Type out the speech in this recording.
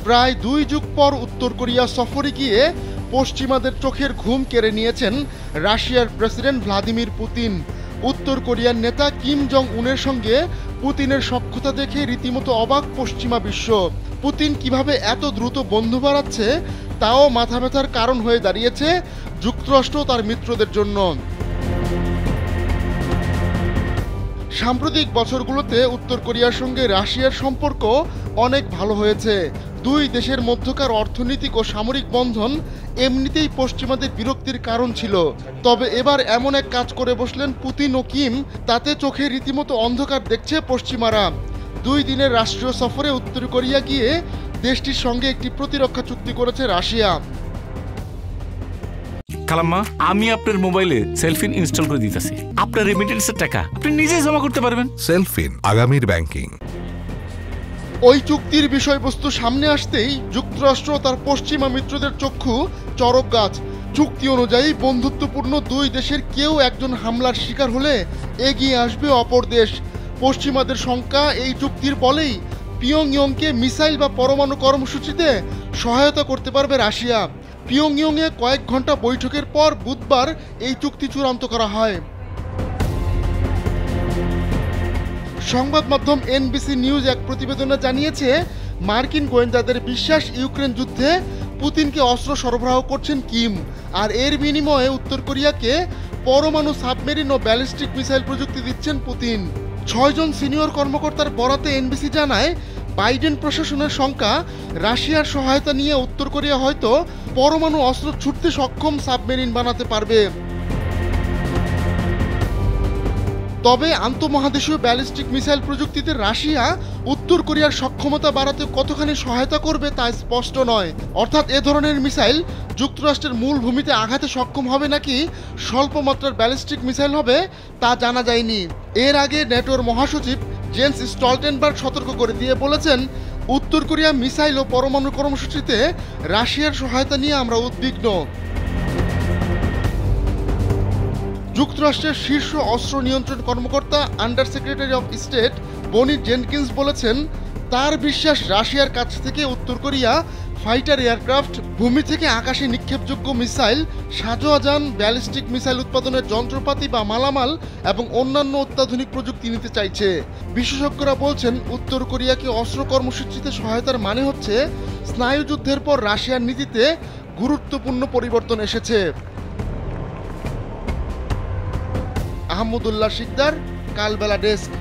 প্রায় 2 যুগ পর উত্তর কোরিয়া সফরে গিয়ে পশ্চিমাদের চোখের ঘুম কেড়ে নিয়েছেন রাশিয়ার প্রেসিডেন্ট ভ্লাদিমির পুতিন। উত্তর কোরিয়ার নেতা কিম জং উনের সঙ্গে পুতিনের সখ্যতা দেখে রীতিমতো অবাক পশ্চিমা বিশ্ব। পুতিন কিভাবে এত দ্রুত বন্ধু বাড়াচ্ছে তাও মাথা ব্যথার কারণ হয়ে দাঁড়িয়েছে যুক্তরাষ্ট্র তার মিত্রদের জন্য। সাম্প্রতিক বছরগুলোতে উত্তর কোরিয়ার সঙ্গে রাশিয়ার সম্পর্ক অনেক ভালো হয়েছে। দুই দেশের মধ্যকার অর্থনৈতিক ও সামরিক বন্ধন এমনিতেই পশ্চিমাদের বিরক্তির কারণ ছিল। তবে এবার এমন এক কাজ করে বসলেন পুতিন ও কিম, তাতে চোখে রীতিমতো অন্ধকার দেখছে পশ্চিমারা। 2 দিনের রাষ্ট্রীয় সফরে উত্তর কোরিয়া গিয়ে দেশটির সঙ্গে একটি প্রতিরক্ষা চুক্তি করেছে রাশিয়া। খালাম্মা, আমি আপনার মোবাইলে সেলফিন ইনস্টল করে দিতেছি। আপনার রেমিটেন্সের টাকা আপনি নিজেই জমা করতে পারবেন। সেলফিন, আগামীর ব্যাংকিং। ওই চুক্তির বিষয়বস্তু সামনে আসতেই যুক্তরাষ্ট্র তার পশ্চিমা মিত্রদের চক্ষু চড়ক গাছ। চুক্তি অনুযায়ী বন্ধুত্বপূর্ণ 2 দেশের কেউ একজন হামলার শিকার হলে এগিয়ে আসবে অপর দেশ। পশ্চিমাদের শঙ্কা, এই চুক্তির বলেই পিয়ংইয়ংকে মিসাইল বা পরমাণু কর্মসূচিতে সহায়তা করতে পারবে রাশিয়া। পিয়ংইয়ংয়ে কয়েক ঘন্টা বৈঠকের পর বুধবার এই চুক্তি চূড়ান্ত করা হয়। সংবাদ মাধ্যম এনবিসি নিউজ এক প্রতিবেদনে জানিয়েছে, মার্কিন গোয়েন্দাদের বিশ্বাস ইউক্রেন যুদ্ধে পুতিনকে অস্ত্র সরবরাহ করছেন কিম, আর এর বিনিময়ে উত্তর কোরিয়াকে পরমাণু সাবমেরিন ও ব্যালিস্টিক মিসাইল প্রযুক্তি দিচ্ছেন পুতিন। 6 জন সিনিয়র কর্মকর্তার বরাতে এনবিসি জানায়, বাইডেন প্রশাসনের শঙ্কা, রাশিয়ার সহায়তা নিয়ে উত্তর কোরিয়া হয়তো পরমাণু অস্ত্র ছুটতে সক্ষম সাবমেরিন বানাতে পারবে। তবে আন্তঃমহাদেশীয় ব্যালিস্টিক মিসাইল প্রযুক্তিতে রাশিয়া উত্তর কোরিয়ার সক্ষমতা বাড়াতে কতখানি সহায়তা করবে তা স্পষ্ট নয়। অর্থাৎ এ ধরনের মিসাইল যুক্তরাষ্ট্রের মূল ভূমিতে আঘাতে সক্ষম হবে নাকি স্বল্প মাত্রার ব্যালিস্টিক মিসাইল হবে তা জানা যায়নি। এর আগে ন্যাটোর মহাসচিব জেন্স স্টলটেনবার্গ সতর্ক করে দিয়ে বলেছেন, উত্তর কোরিয়া মিসাইল ও পরমাণু কর্মসূচিতে রাশিয়ার সহায়তা নিয়ে আমরা উদ্বিগ্ন। যুক্তরাষ্ট্রের শীর্ষ অস্ত্র নিয়ন্ত্রণ কর্মকর্তা আন্ডার সেক্রেটারি অফ স্টেট বনি জেনকিন্স বলেছেন, তার বিশ্বাস রাশিয়ার কাছ থেকে উত্তর কোরিয়া ফাইটার এয়ারক্রাফট, ভূমি থেকে আকাশে নিক্ষেপযোগ্য মিসাইল, সাজোয়াজান, ব্যালিস্টিক মিসাইল উৎপাদনের যন্ত্রপাতি বা মালামাল এবং অন্যান্য অত্যাধুনিক প্রযুক্তি নিতে চাইছে। বিশেষজ্ঞরা বলছেন, উত্তর কোরিয়াকে অস্ত্র কর্মসূচিতে সহায়তার মানে হচ্ছে স্নায়ুযুদ্ধের পর রাশিয়ার নীতিতে গুরুত্বপূর্ণ পরিবর্তন এসেছে। আহমদুল্লাহ শিকদার, কালবেলা ডেস্ক।